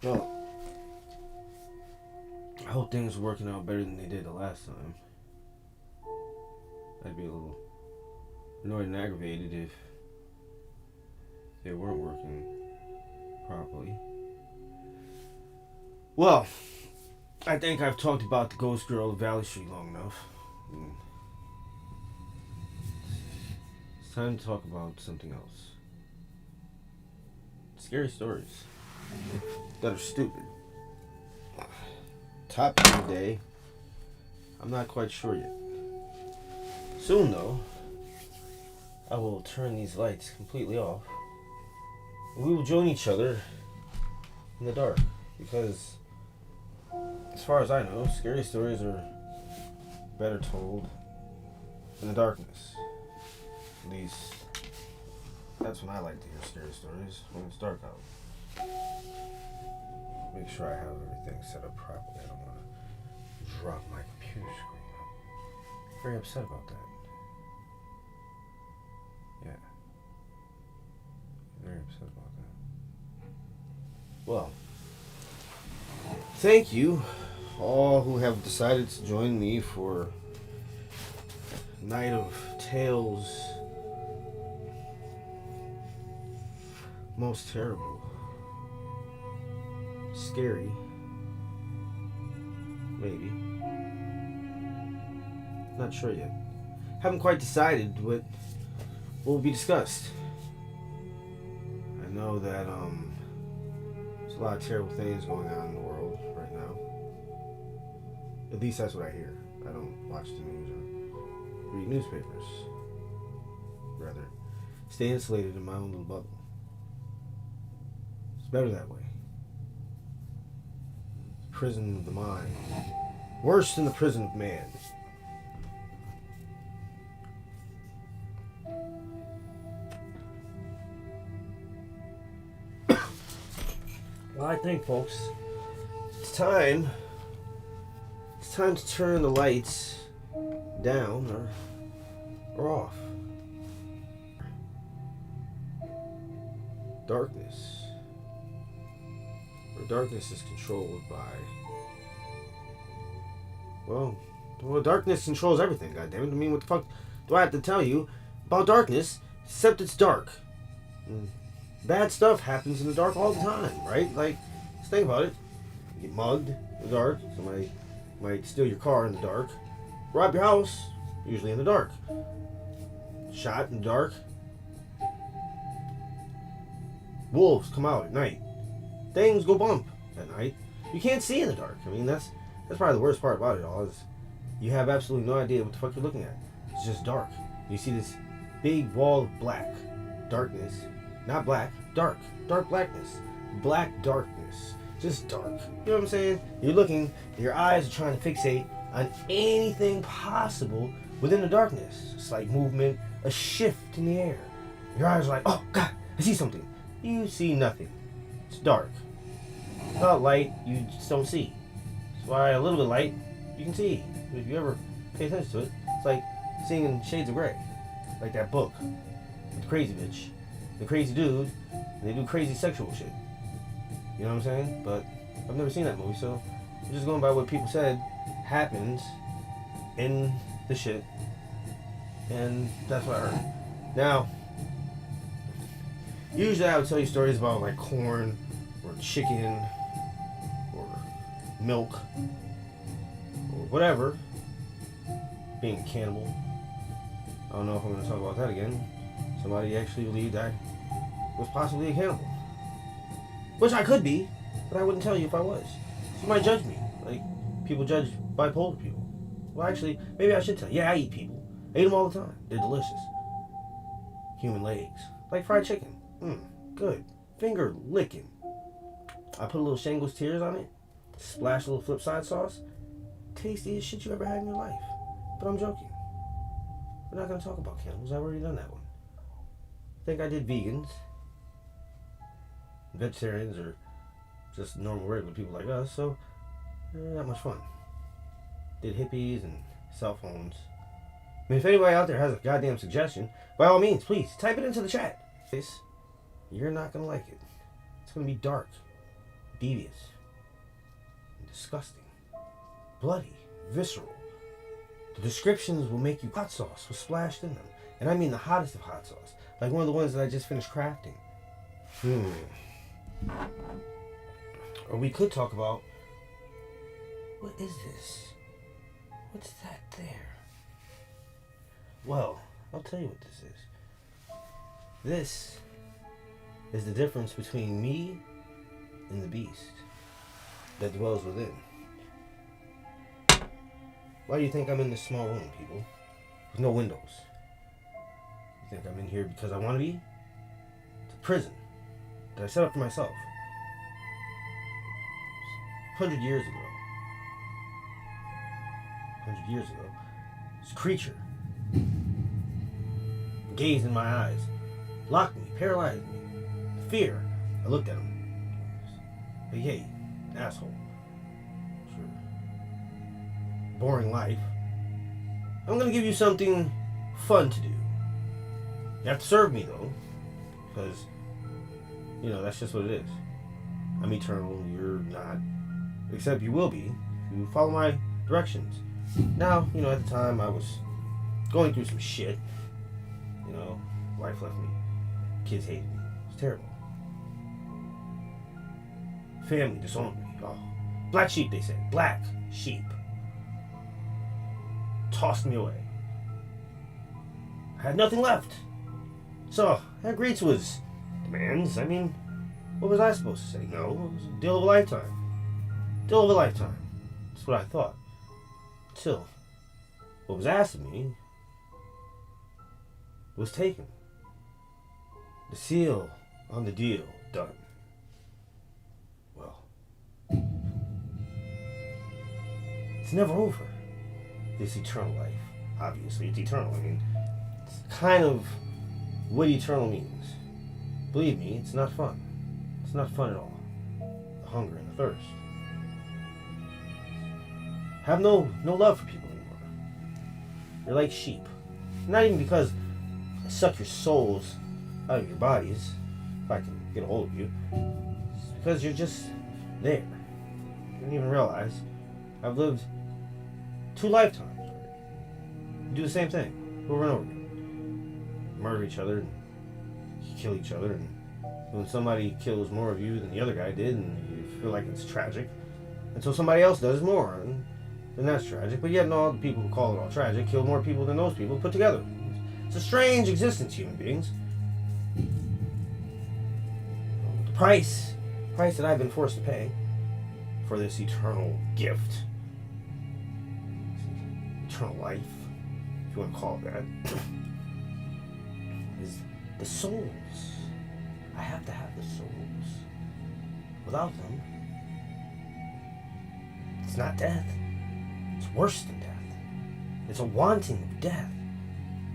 Well, I hope things are working out better than they did the last time. I'd be a little annoyed and aggravated if they weren't working properly. Well, I think I've talked about the ghost girl of Valley Street long enough. It's time to talk about something else. Scary stories that are stupid. Topic of the day, I'm not quite sure yet. Soon though, I will turn these lights completely off and we will join each other in the dark, because as far as I know, scary stories are better told in the darkness. At least that's when I like to hear scary stories, when it's dark out. Make sure I have everything set up properly. I don't want to drop my computer screen. I'm very upset about that. Yeah. Very upset about that. Well, thank you all who have decided to join me for Night of Tales Most Terrible. Scary. Maybe. Not sure yet. Haven't quite decided what will be discussed. I know that there's a lot of terrible things going on in the world right now. At least that's what I hear. I don't watch the news or read newspapers. Rather, stay insulated in my own little bubble. It's better that way. Prison of the mind. Worse than the prison of man. Well, I think, folks, it's time to turn the lights down or off. Darkness. Where darkness is controlled by... Well, darkness controls everything, goddammit. I mean, what the fuck do I have to tell you about darkness, except it's dark? Bad stuff happens in the dark all the time, right? Like, just think about it. You get mugged in the dark. Somebody might steal your car in the dark. Rob your house, usually in the dark. Shot in the dark. Wolves come out at night. Things go bump at night. You can't see in the dark. I mean, that's probably the worst part about it all, is you have absolutely no idea what the fuck you're looking at. It's just dark. You see this big wall of black. Darkness. Not black, dark. Dark blackness. Black darkness. Just dark. You know what I'm saying? You're looking, your eyes are trying to fixate on anything possible within the darkness. It's like movement, a shift in the air. Your eyes are like, oh God, I see something. You see nothing. It's dark. Without light, you just don't see. That's why a little bit of light, you can see. If you ever pay attention to it, it's like seeing in shades of gray. Like that book with the crazy bitch. The crazy dude, and they do crazy sexual shit. You know what I'm saying? But I've never seen that movie, so I'm just going by what people said happens in the shit, and that's what I heard. Now, usually I would tell you stories about like corn, or chicken, or milk, or whatever, being a cannibal. I don't know if I'm going to talk about that again. Somebody actually believed I was possibly a cannibal. Which I could be, but I wouldn't tell you if I was. You might judge me. Like, people judge bipolar people. Well, actually, maybe I should tell you. Yeah, I eat people. I eat them all the time. They're delicious. Human legs. Like fried chicken. Good. Finger licking. I put a little Shango's Tears on it. Splash a little Flipside sauce. Tastiest shit you ever had in your life. But I'm joking. We're not going to talk about cannibals. I've already done that one. I think I did vegans. Vegetarians are just normal, regular people like us, so they're not much fun. Did hippies and cell phones. I mean, if anybody out there has a goddamn suggestion, by all means, please, type it into the chat. You're not going to like it. It's going to be dark. devious, and disgusting, bloody, visceral. The descriptions will make you hot sauce was splashed in them. And I mean the hottest of hot sauce. Like one of the ones that I just finished crafting. Or we could talk about, what is this? What's that there? Well, I'll tell you what this is. This is the difference between me and the beast that dwells within. Why do you think I'm in this small room, people? With no windows. You think I'm in here because I want to be? It's a prison that I set up for myself. 100 years ago. 100 years ago. This creature gazed in my eyes, locked me, paralyzed me. Fear. I looked at him. Hey, asshole. Sure. Boring life. I'm gonna give you something fun to do. You have to serve me though, because that's just what it is. I'm eternal. You're not, except you will be if you follow my directions. Now, at the time I was going through some shit. Wife left me, kids hated me. It was terrible. Family disowned me. Oh, black sheep, they said. Black sheep. Tossed me away. I had nothing left. So, I agreed to his demands. I mean, what was I supposed to say? No, it was a deal of a lifetime. Deal of a lifetime. That's what I thought. Until what was asked of me was taken. The seal on the deal done. Well, it's never over. This eternal life. Obviously, it's eternal. I mean, it's kind of what eternal means. Believe me, it's not fun. It's not fun at all. The hunger and the thirst. Have no love for people anymore. You're like sheep. Not even because I suck your souls out of your bodies, if I can get a hold of you. It's because you're just there. You didn't even realize I've lived 2 lifetimes. You do the same thing over and over again. Murder each other and kill each other, and when somebody kills more of you than the other guy did, and you feel like it's tragic, until somebody else does more, and then that's tragic. But yet, all the people who call it all tragic kill more people than those people put together. It's a strange existence, human beings. The price that I've been forced to pay for this eternal gift, eternal life, if you want to call it that, is the souls. I have to have the souls. Without them, it's not death. It's worse than death. It's a wanting of death.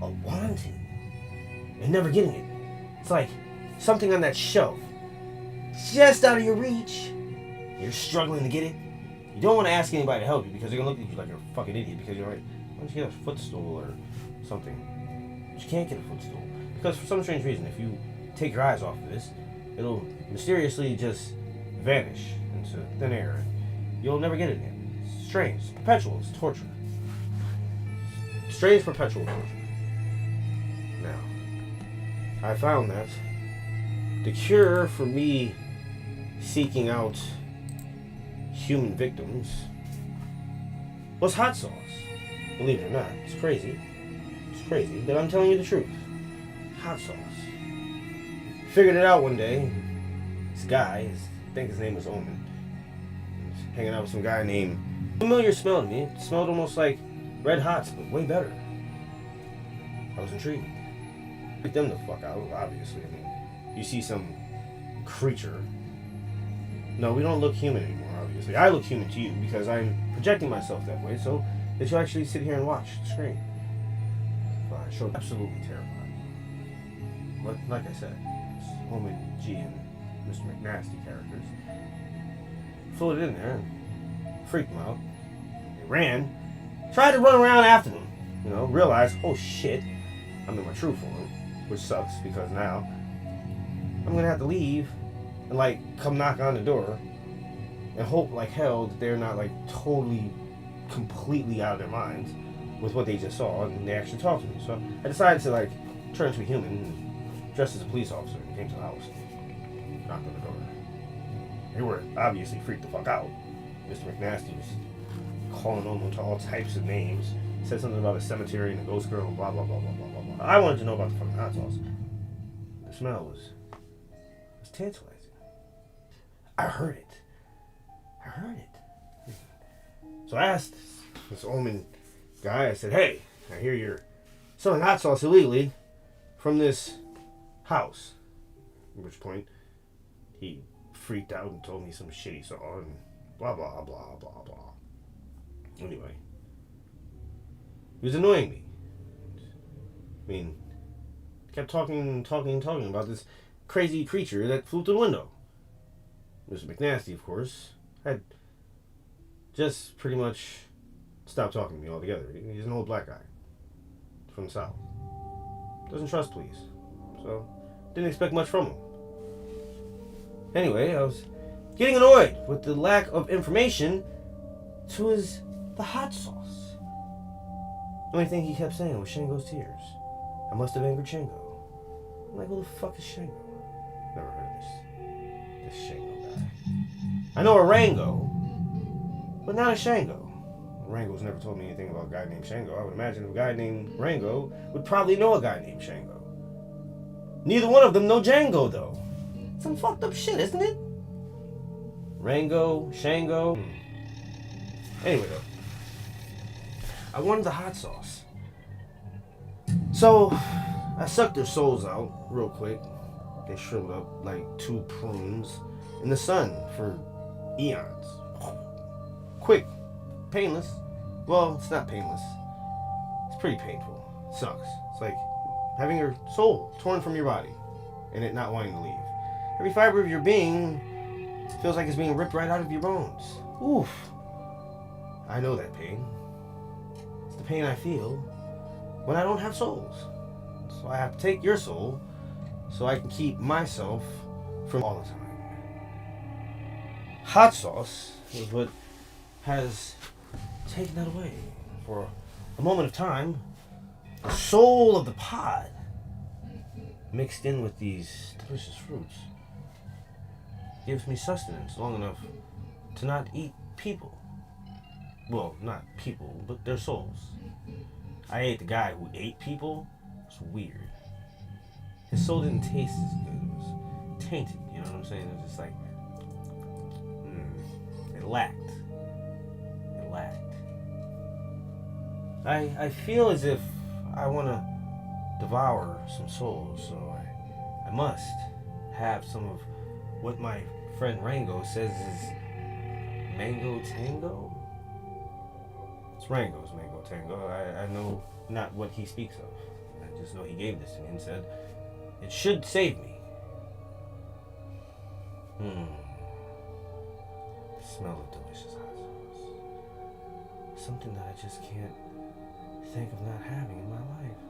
A wanting. And never getting it. It's like something on that shelf. Just out of your reach. You're struggling to get it. You don't want to ask anybody to help you because they're going to look at you like you're a fucking idiot because you're like, why don't you get a footstool or something? But you can't get a footstool. Because for some strange reason, if you take your eyes off of this, it'll mysteriously just vanish into thin air. And you'll never get it again. It's strange. It's perpetual. It's torture. Strange perpetual torture. Now, I found that the cure for me seeking out human victims was hot sauce. Believe it or not. It's crazy. It's crazy, but I'm telling you the truth. Hot sauce. Figured it out one day. This guy, I think his name was Omen, was hanging out with some guy named familiar smell to me. It smelled almost like Red Hots, but way better. I was intrigued. Picked them the fuck out, obviously. I mean, you see some creature. No, we don't look human anymore, obviously. I look human to you because I'm projecting myself that way so that you actually sit here and watch the screen. Well, I showed absolutely terrified. But like I said, Omen, G, and Mr. McNasty characters flew it in there and freaked them out. They ran, tried to run around after them, realized, oh shit, I'm in my true form, which sucks because now I'm gonna have to leave and come knock on the door and hope like hell that they're not like totally, completely out of their minds with what they just saw, and they actually talked to me. So I decided to like turn into a human and dress as a police officer and came to the house. Knocked on the door. They were obviously freaked the fuck out. Mr. McNasty was calling them to all types of names. Said something about a cemetery and a ghost girl and blah blah blah blah blah blah blah. I wanted to know about the fucking hot sauce. The smell was tantalizing. I heard it. So I asked this Omen guy, I said, hey, I hear you're selling hot sauce illegally from this house. At which point, he freaked out and told me some shit he saw and blah, blah, blah, blah, blah. Anyway, he was annoying me. I mean, kept talking about this crazy creature that flew through the window. Mr. McNasty, of course, had just pretty much stopped talking to me altogether. He's an old black guy from the South. Doesn't trust police. So, didn't expect much from him. Anyway, I was getting annoyed with the lack of information to the hot sauce. The only thing he kept saying was Shango's tears. I must have angered Shango. I'm like, who the fuck is Shango? Never heard of this Shango guy. I know a Rango, but not a Shango. Rango's never told me anything about a guy named Shango. I would imagine if a guy named Rango would probably know a guy named Shango. Neither one of them know Django, though. Some fucked up shit, isn't it? Rango, Shango. Anyway, though. I wanted the hot sauce. So, I sucked their souls out real quick. They shriveled up like 2 prunes in the sun for eons. Quick. Painless. Well, it's not painless. It's pretty painful. It sucks. It's like having your soul torn from your body and it not wanting to leave. Every fiber of your being feels like it's being ripped right out of your bones. Oof. I know that pain. It's the pain I feel when I don't have souls. So I have to take your soul so I can keep myself from all the time. Hot sauce is what has taken that away. For a moment of time, the soul of the pod mixed in with these delicious fruits gives me sustenance long enough to not eat people. Well, not people, but their souls. I ate the guy who ate people. It's weird. His soul didn't taste as good. It was tainted, you know what I'm saying? It was just like, it lacked. I feel as if I want to devour some souls, so I must have some of what my friend Rango says is mango tango. It's Rango's mango tango. I know not what he speaks of. I just know he gave this to me and said it should save me. Smell of delicious hot sauce. Something that I just can't think of not having in my life.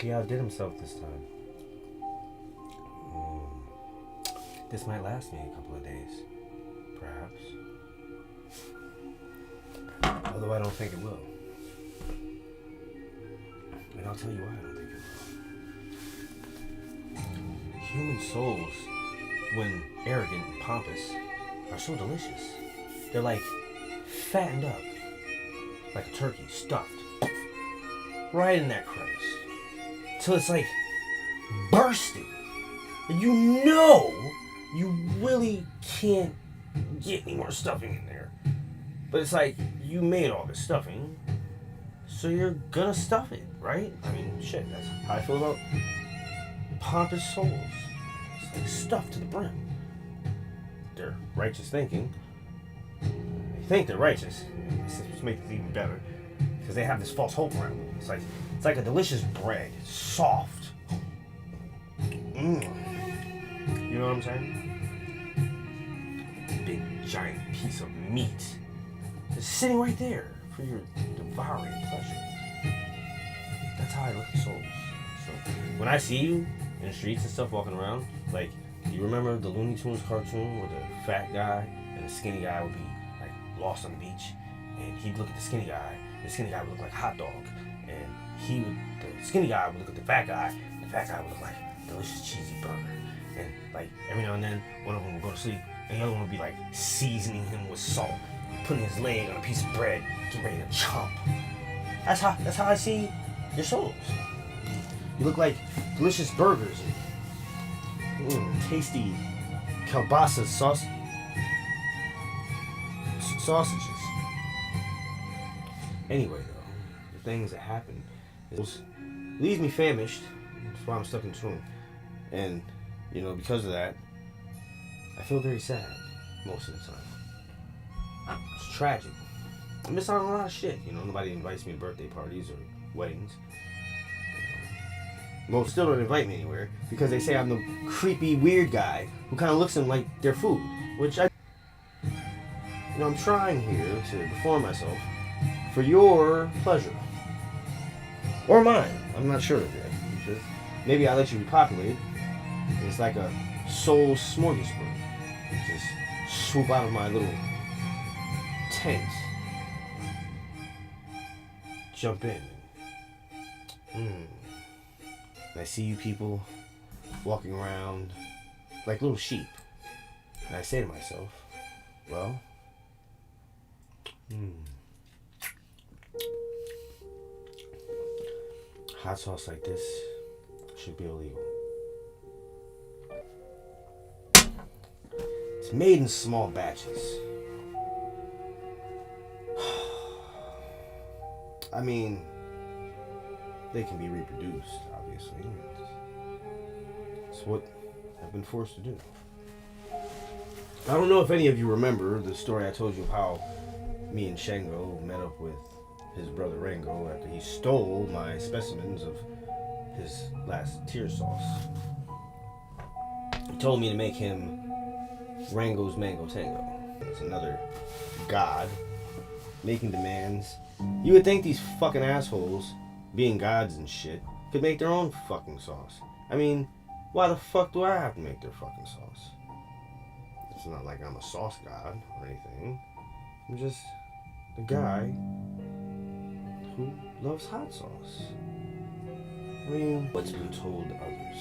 He outdid himself this time. This might last me a couple of days, perhaps. Although I don't think it will. And I'll tell you why I don't think it will. Human souls, when arrogant and pompous, are so delicious. They're like fattened up, like a turkey stuffed right in that crevice, till it's like bursting. And you know you really can't get any more stuffing in there. But it's like you made all this stuffing, so you're gonna stuff it, right? I mean, shit, that's how I feel about pompous souls. It's like stuffed to the brim. They're righteous thinking. They think they're righteous. This makes it even better because they have this false hope around them. It's like a delicious bread, it's soft. You know what I'm saying? Big giant piece of meat just sitting right there for your devouring pleasure. That's how I look at souls. So when I see you in the streets and stuff, walking around. Like, you remember the Looney Tunes cartoon where the fat guy and the skinny guy would be like lost on the beach, and he'd look at the skinny guy. The skinny guy would look like a hot dog, and the skinny guy would look at the fat guy. And the fat guy would look like a delicious cheesy burger. And like every now and then, one of them would go to sleep, and the other one would be like seasoning him with salt, putting his leg on a piece of bread, getting ready to chomp. That's how I see your souls. You look like delicious burgers and tasty kielbasa sausages. Anyway, though, the things that happen leaves me famished. That's why I'm stuck in this room. And, because of that, I feel very sad most of the time. It's tragic. I miss out on a lot of shit. Nobody invites me to birthday parties or weddings. Most still don't invite me anywhere because they say I'm the creepy, weird guy who kind of looks at them like their food. Which I'm trying here to perform myself for your pleasure. Or mine. I'm not sure of that. Because maybe I let you repopulate. It's like a soul smorgasbord. Just swoop out of my little tent. Jump in. And I see you people walking around like little sheep. And I say to myself, well, hot sauce like this should be illegal. It's made in small batches. I mean, they can be reproduced, obviously. It's what I've been forced to do. I don't know if any of you remember the story I told you of how me and Shango met up with his brother Rango after he stole my specimens of his last tear sauce. He told me to make him Rango's Mango Tango. It's another god making demands. You would think these fucking assholes, being gods and shit, could make their own fucking sauce. I mean, why the fuck do I have to make their fucking sauce? It's not like I'm a sauce god or anything. I'm just a guy who loves hot sauce. I mean, what's been told to others?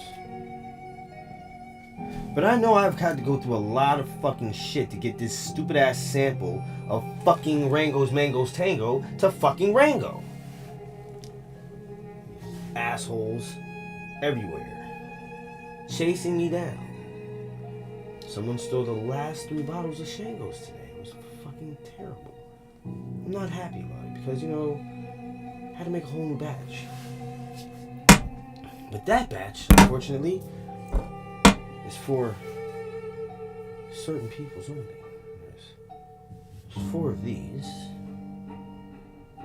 But I know I've had to go through a lot of fucking shit to get this stupid ass sample of fucking Rango's Mango's Tango to fucking Rango. Assholes everywhere chasing me down. Someone stole the last 3 bottles of Shango's today. It was fucking terrible. I'm not happy about it because, I had to make a whole new batch. But that batch, unfortunately, is for certain people's only. There's 4 of these.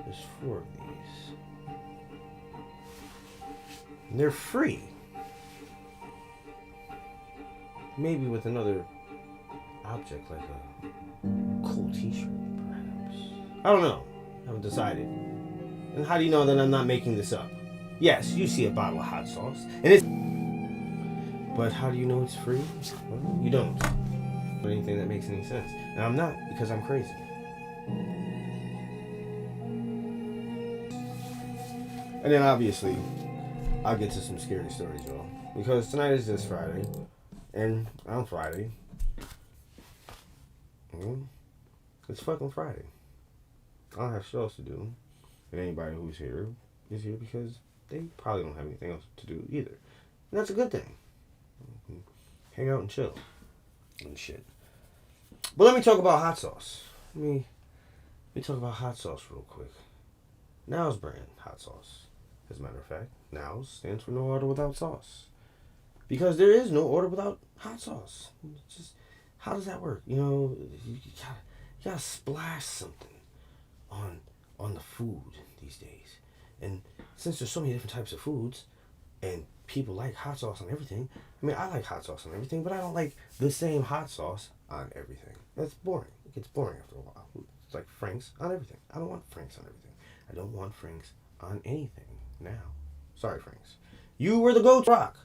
There's 4 of these. And they're free. Maybe with another object like a cool t-shirt, perhaps. I don't know. I haven't decided. And how do you know that I'm not making this up? Yes, you see a bottle of hot sauce, and it's... But how do you know it's free? Well, you don't. Or anything that makes any sense. And I'm not, because I'm crazy. And then obviously, I'll get to some scary stories, y'all. Because tonight is just Friday. And on Friday, it's fucking Friday. I don't have shit else to do. And anybody who's here is here because they probably don't have anything else to do either. And that's a good thing. Hang out and chill and shit. But let me talk about hot sauce. Let me talk about hot sauce real quick. Now's brand hot sauce. As a matter of fact, Now's stands for no order without sauce. Because there is no order without hot sauce. It's just, how does that work? You gotta splash something on the food these days. And since there's so many different types of foods, and people like hot sauce on everything, I mean, I like hot sauce on everything, but I don't like the same hot sauce on everything. That's boring. It gets boring after a while. It's like Frank's on everything. I don't want Frank's on everything. I don't want Frank's on anything now. Sorry, Frank's. You were the GOAT rock.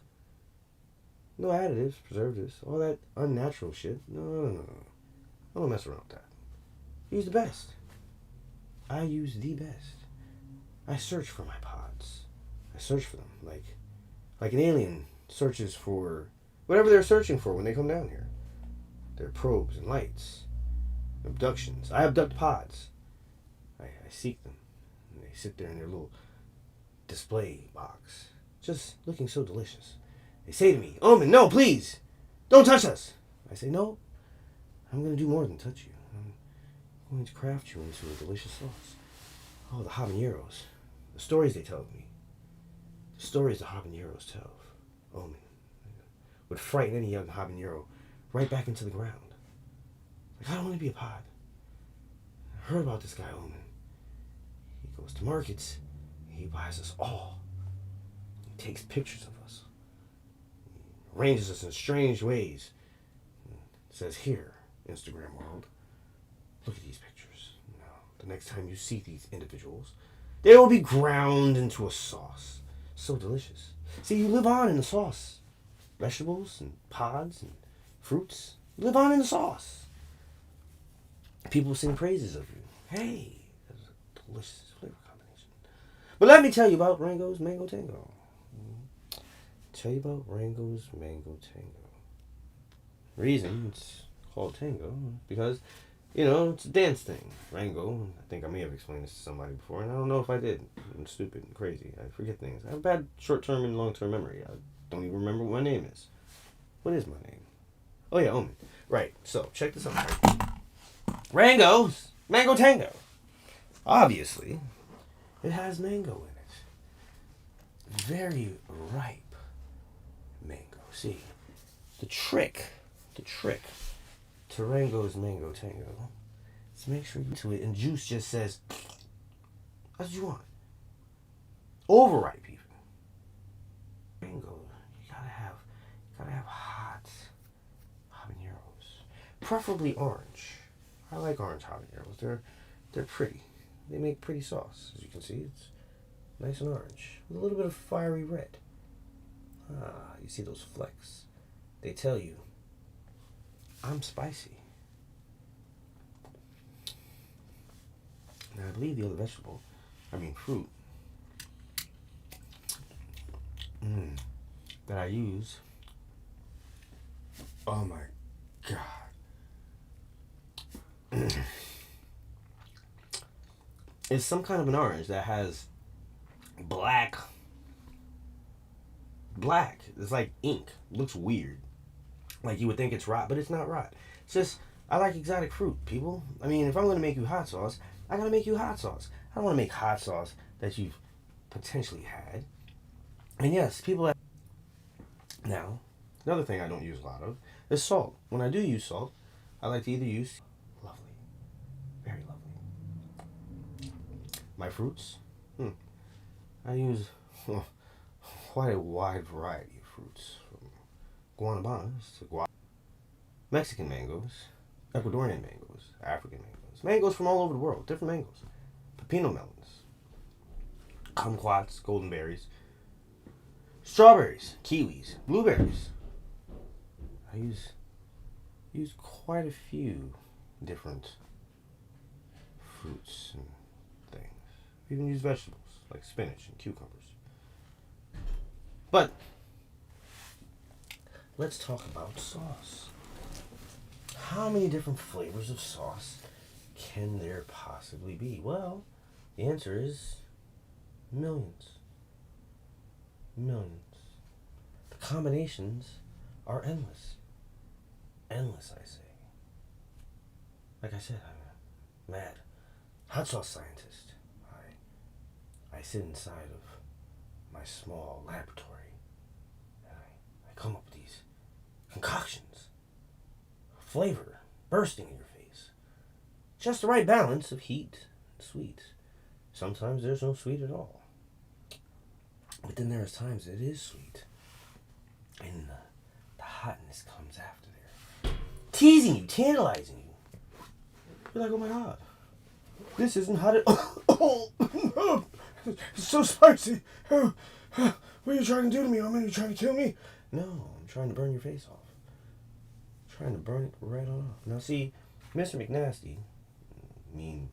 No additives, preservatives, all that unnatural shit. No. I don't mess around with that. Use the best. I use the best. I search for my pods. I search for them like an alien searches for whatever they're searching for when they come down here. Their probes and lights, abductions. I abduct pods. I seek them. And they sit there in their little display box, just looking so delicious. They say to me, Omen, no, please, don't touch us. I say, no, I'm going to do more than touch you. I'm going to craft you into a delicious sauce. Oh, the habaneros. The stories they tell me. The stories the habaneros tell of Omen would frighten any young habanero right back into the ground. Like, I don't want to be a pod. I heard about this guy, Omen. He goes to markets. He buys us all. He takes pictures of us. He arranges us in strange ways. It says, here, Instagram world, look at these pictures. Now, the next time you see these individuals, they will be ground into a sauce. So delicious. See, you live on in the sauce. Vegetables and pods and fruits. You live on in the sauce. People sing praises of you. Hey, that's a delicious flavor combination. But let me tell you about Rango's Mango Tango. Tell you about Rango's Mango Tango. Reason it's called tango because, it's a dance thing. Rango, I think I may have explained this to somebody before, and I don't know if I did. I'm stupid and crazy. I forget things. I have bad short-term and long-term memory. I don't even remember what my name is. What is my name? Oh yeah, Omen. Right, so check this out. Rango's Mango Tango. Obviously, it has mango in it. Very ripe mango. See, the trick to Rango's Mango Tango is to make sure you to it, and juice just says, that's what you want. Overripe even. Rango, you gotta have hot habaneros, preferably orange. I like orange habaneros. They're pretty. They make pretty sauce. As you can see, it's nice and orange with a little bit of fiery red. You see those flecks? They tell you I'm spicy. Now I believe the other fruit that I use. Oh my God. It's some kind of an orange that has black. It's like ink. Looks weird. Like you would think it's rot, but it's not rot. It's just, I like exotic fruit, people. I mean, if I'm going to make you hot sauce, I got to make you hot sauce. I don't want to make hot sauce that you've potentially had. And yes, people have... Now, another thing I don't use a lot of is salt. When I do use salt, I like to either use... Lovely. Very lovely. My fruits? I use quite a wide variety of fruits. From guanabanas to Mexican mangoes, Ecuadorian mangoes, African mangoes, mangoes from all over the world, different mangoes, pepino melons, kumquats, golden berries, strawberries, kiwis, blueberries. I use quite a few different fruits and things. I even use vegetables like spinach and cucumbers. But let's talk about sauce. How many different flavors of sauce can there possibly be? Well, the answer is millions. Millions. The combinations are endless. Endless, I say. Like I said, I'm a mad hot sauce scientist. I sit inside of my small laboratory and I come up with these concoctions. Flavor bursting in your face. Just the right balance of heat and sweet. Sometimes there's no sweet at all. But then there's times it is sweet. And the hotness comes after there. Teasing you, tantalizing you. You're like, oh my God. This isn't hot at all. It's so spicy. What are you trying to do to me, Omen? Are you trying to kill me? No, I'm I'm trying to burn your face off. I'm trying to burn it right on off. Now see, Mr. McNasty, mean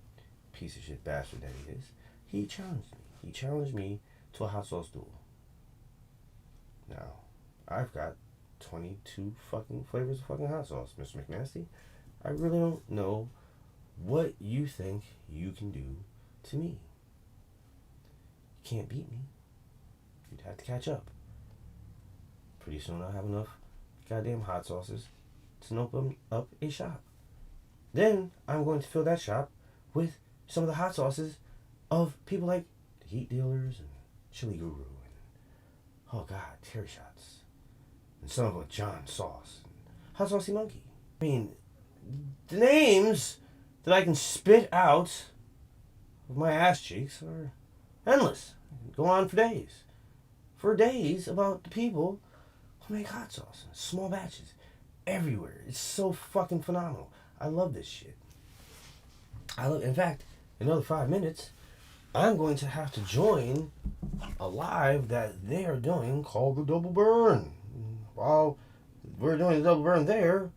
piece of shit bastard that he is, he challenged me. He challenged me to a hot sauce duel. Now, I've got 22 fucking flavors of fucking hot sauce, Mr. McNasty. I really don't know what you think you can do to me. You can't beat me. You'd have to catch up. Pretty soon I'll have enough goddamn hot sauces to open up a shop. Then I'm going to fill that shop with some of the hot sauces of people like the Heat Dealers and Chili Guru and, oh god, Terry Shots. And some of John Sauce and Hot Saucy Monkey. I mean, the names that I can spit out of my ass cheeks are endless. Go on for days. For days about the people who make hot sauce in small batches everywhere. It's so fucking phenomenal. I love this shit. In fact, in another 5 minutes, I'm going to have to join a live that they are doing called the Double Burn. While we're doing the Double Burn there,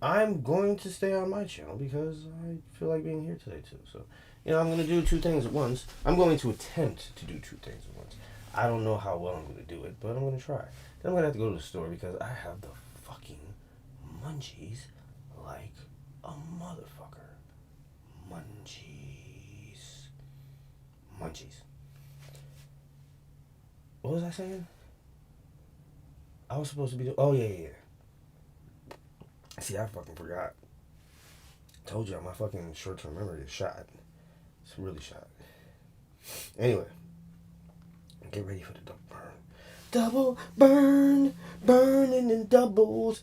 I'm going to stay on my channel because I feel like being here today too. So, I'm going to do two things at once. I'm going to attempt to do two things at once. I don't know how well I'm going to do it, but I'm going to try. Then I'm going to have to go to the store because I have the fucking munchies like a motherfucker. Munchies. What was I saying? I was supposed to be oh yeah. See, I fucking forgot. Told you my fucking short-term memory is shot. It's really shot. Anyway, get ready for the double burn. Double burn, burning in doubles,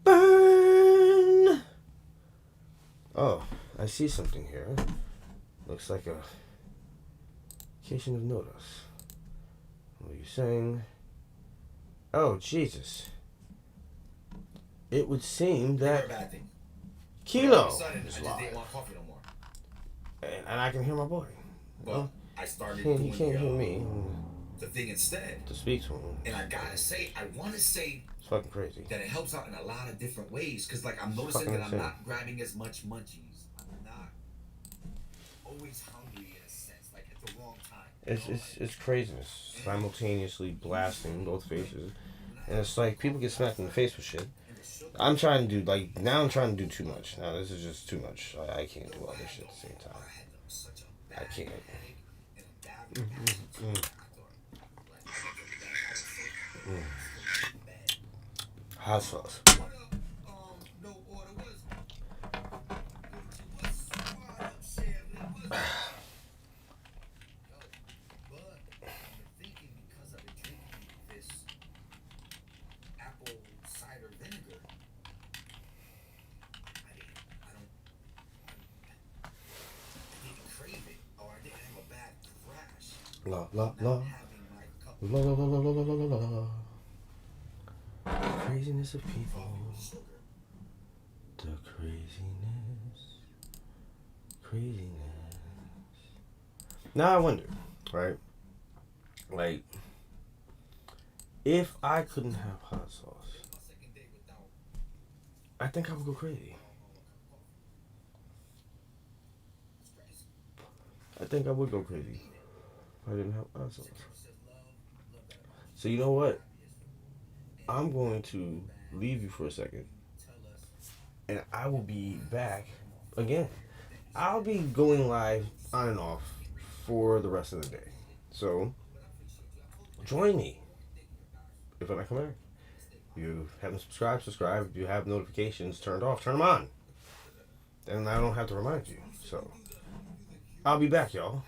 burn. Oh, I see something here. Looks like a occasion of notice. What are you saying? Oh, Jesus. It would seem that Kilo is live. And I can hear my boy. Well, I started he can't hear me. The thing instead. To speak to him. And I gotta say, I want to say it's fucking crazy. That it helps out in a lot of different ways. Because, like, I'm noticing that I'm not grabbing as much munchies. I'm not always hungry in a sense. Like, at the wrong time. It's craziness. Simultaneously blasting both faces. And it's like people get smacked in the face with shit. I'm trying to do, now I'm trying to do too much. Now this is just too much. I can't do all this shit at the same time. I can't. Hot sauce. La la la. La la la la la la la la. The craziness of people. The craziness. Now I wonder, right? Like, if I couldn't have hot sauce, I think I would go crazy. I think I would go crazy. I didn't have hot sauce. So you know what? I'm going to leave you for a second. And I will be back again. I'll be going live on and off for the rest of the day. So join me if I come back. If you haven't subscribed, subscribe. If you have notifications turned off, turn them on. Then I don't have to remind you. So I'll be back, y'all.